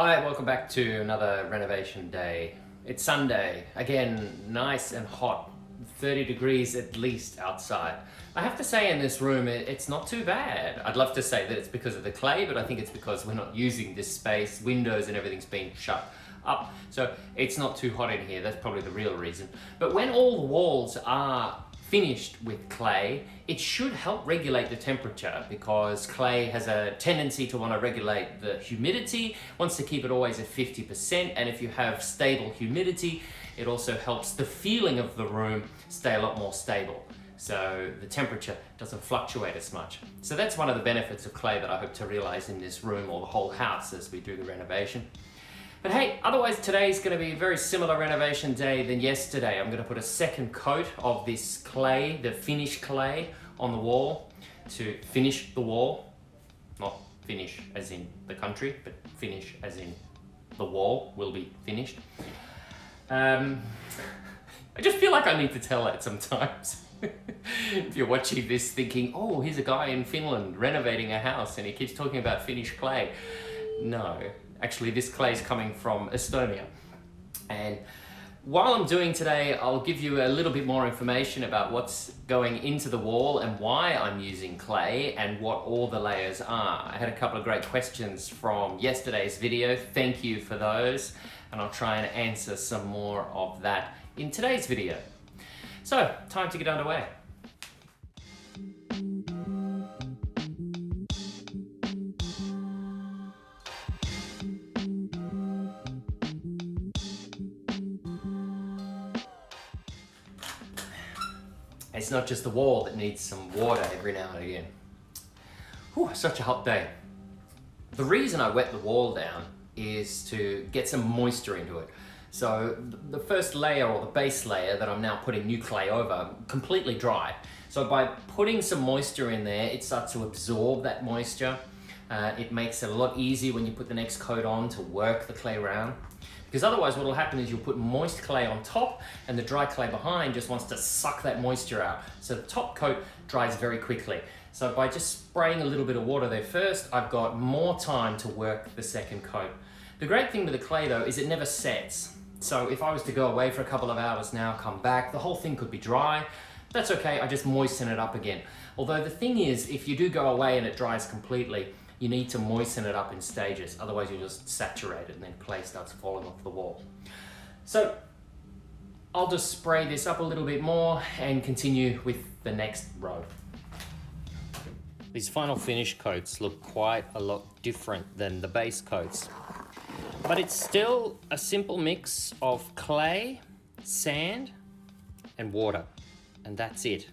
Hi, welcome back to another renovation day. It's Sunday, again, nice and hot, 30 degrees at least outside. I have to say in this room, it's not too bad. I'd love to say that it's because of the clay, but I think it's because we're not using this space, windows and everything's been shut up. So it's not too hot in here, that's probably the real reason. But when all the walls are finished with clay, it should help regulate the temperature because clay has a tendency to want to regulate the humidity, wants to keep it always at 50%, and if you have stable humidity, it also helps the feeling of the room stay a lot more stable. So the temperature doesn't fluctuate as much. So that's one of the benefits of clay that I hope to realize in this room or the whole house as we do the renovation. But hey, otherwise today's going to be a very similar renovation day than yesterday. I'm going to put a second coat of this clay, the finished clay, on the wall to finish the wall. Not finish as in the country, but finish as in the wall will be finished. I just feel like I need to tell that sometimes. If you're watching this thinking, oh, here's a guy in Finland renovating a house and he keeps talking about finished clay. No. Actually, this clay is coming from Estonia. And while I'm doing today, I'll give you a little bit more information about what's going into the wall and why I'm using clay and what all the layers are. I had a couple of great questions from yesterday's video. Thank you for those. And I'll try and answer some more of that in today's video. So, time to get underway. It's not just the wall that needs some water every now and again. Whew, such a hot day. The reason I wet the wall down is to get some moisture into it. So the first layer or the base layer that I'm now putting new clay over, completely dry. So by putting some moisture in there, it starts to absorb that moisture. It makes it a lot easier when you put the next coat on to work the clay around. Because otherwise what will happen is you'll put moist clay on top and the dry clay behind just wants to suck that moisture out. So the top coat dries very quickly. So by just spraying a little bit of water there first, I've got more time to work the second coat. The great thing with the clay though is it never sets. So if I was to go away for a couple of hours now, come back, the whole thing could be dry. That's okay, I just moisten it up again. Although the thing is, if you do go away and it dries completely, you need to moisten it up in stages, otherwise you'll just saturate it and then clay starts falling off the wall. So I'll just spray this up a little bit more and continue with the next row. These final finish coats look quite a lot different than the base coats, but it's still a simple mix of clay, sand, and water, and that's it.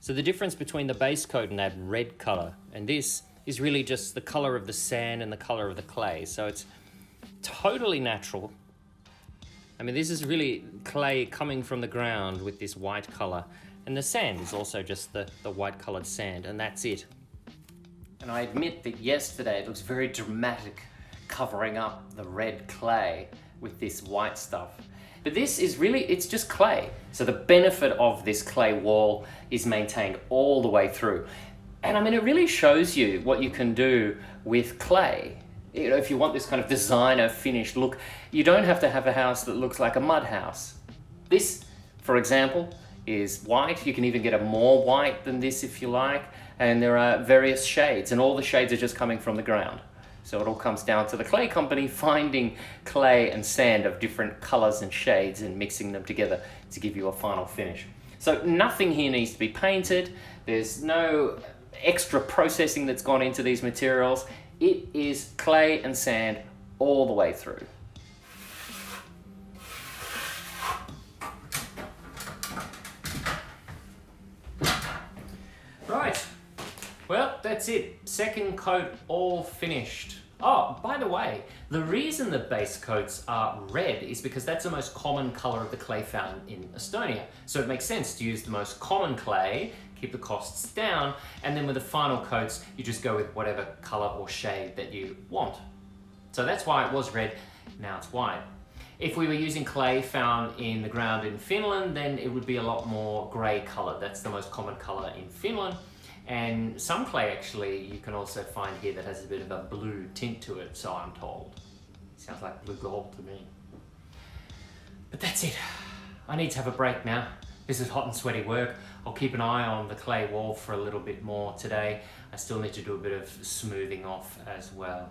So the difference between the base coat and that red color and this is really just the color of the sand and the color of the clay. So it's totally natural. I mean, this is really clay coming from the ground with this white color. And the sand is also just the white colored sand, and that's it. And I admit that yesterday it looks very dramatic covering up the red clay with this white stuff. But this is really, it's just clay. So the benefit of this clay wall is maintained all the way through. And I mean, it really shows you what you can do with clay. You know, if you want this kind of designer finished look, you don't have to have a house that looks like a mud house. This, for example, is white. You can even get a more white than this if you like. And there are various shades, and all the shades are just coming from the ground. So it all comes down to the clay company finding clay and sand of different colors and shades and mixing them together to give you a final finish. So nothing here needs to be painted. There's no extra processing that's gone into these materials. It is clay and sand all the way through. Right, well, that's it. Second coat all finished. Oh, by the way, the reason the base coats are red is because that's the most common color of the clay found in Estonia. So it makes sense to use the most common clay, keep the costs down, and then with the final coats, you just go with whatever color or shade that you want. So that's why it was red, now it's white. If we were using clay found in the ground in Finland, then it would be a lot more gray color. That's the most common color in Finland. And some clay actually you can also find here that has a bit of a blue tint to it, so I'm told. Sounds like blue gold to me. But that's it. I need to have a break now. This is hot and sweaty work. I'll keep an eye on the clay wall for a little bit more today. I still need to do a bit of smoothing off as well.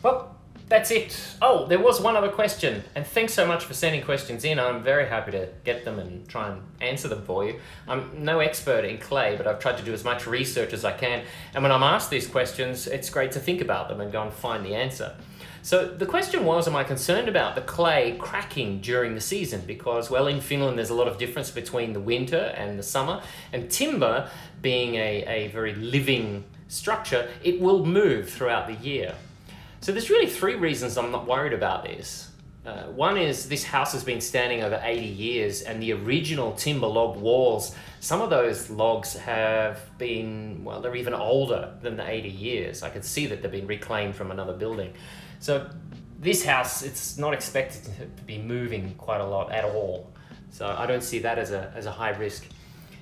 Well, that's it. Oh, there was one other question, and thanks so much for sending questions in. I'm very happy to get them and try and answer them for you. I'm no expert in clay, but I've tried to do as much research as I can, and when I'm asked these questions, it's great to think about them and go and find the answer. So the question was, am I concerned about the clay cracking during the season? Because, well, in Finland there's a lot of difference between the winter and the summer, and timber being a very living structure, it will move throughout the year. So there's really three reasons I'm not worried about this. One is this house has been standing over 80 years, and the original timber log walls, some of those logs have been, well, they're even older than the 80 years. I could see that they've been reclaimed from another building. So this house, it's not expected to be moving quite a lot at all. So I don't see that as a high risk.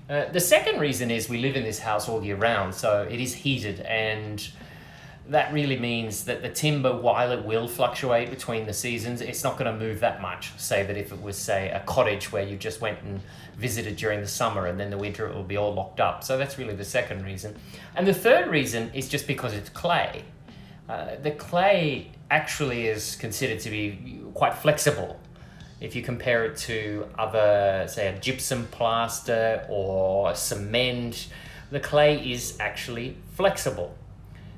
The second reason is we live in this house all year round, so it is heated, and that really means that the timber, while it will fluctuate between the seasons, it's not going to move that much. Say that if it was, say, a cottage where you just went and visited during the summer and then the winter it will be all locked up. So that's really the second reason. And the third reason is just because it's clay. The clay actually is considered to be quite flexible. If you compare it to other, say, a gypsum plaster or cement, the clay is actually flexible.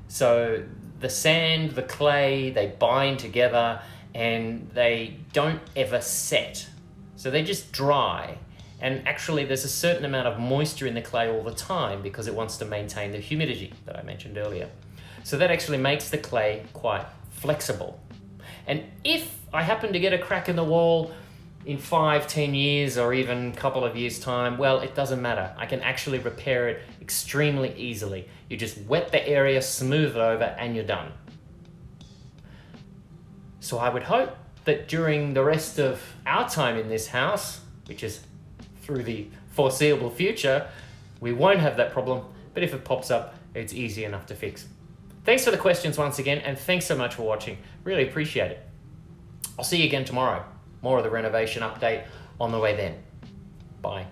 So the sand, the clay, they bind together and they don't ever set. So they just dry. And actually there's a certain amount of moisture in the clay all the time because it wants to maintain the humidity that I mentioned earlier. So that actually makes the clay quite flexible. And if I happen to get a crack in the wall in 5-10 years or even a couple of years' time, well, it doesn't matter. I can actually repair it extremely easily. You just wet the area, smooth it over, and you're done. So I would hope that during the rest of our time in this house, which is through the foreseeable future, we won't have that problem, but if it pops up, it's easy enough to fix. Thanks for the questions once again, and thanks so much for watching. Really appreciate it. I'll see you again tomorrow. More of the renovation update on the way then. Bye.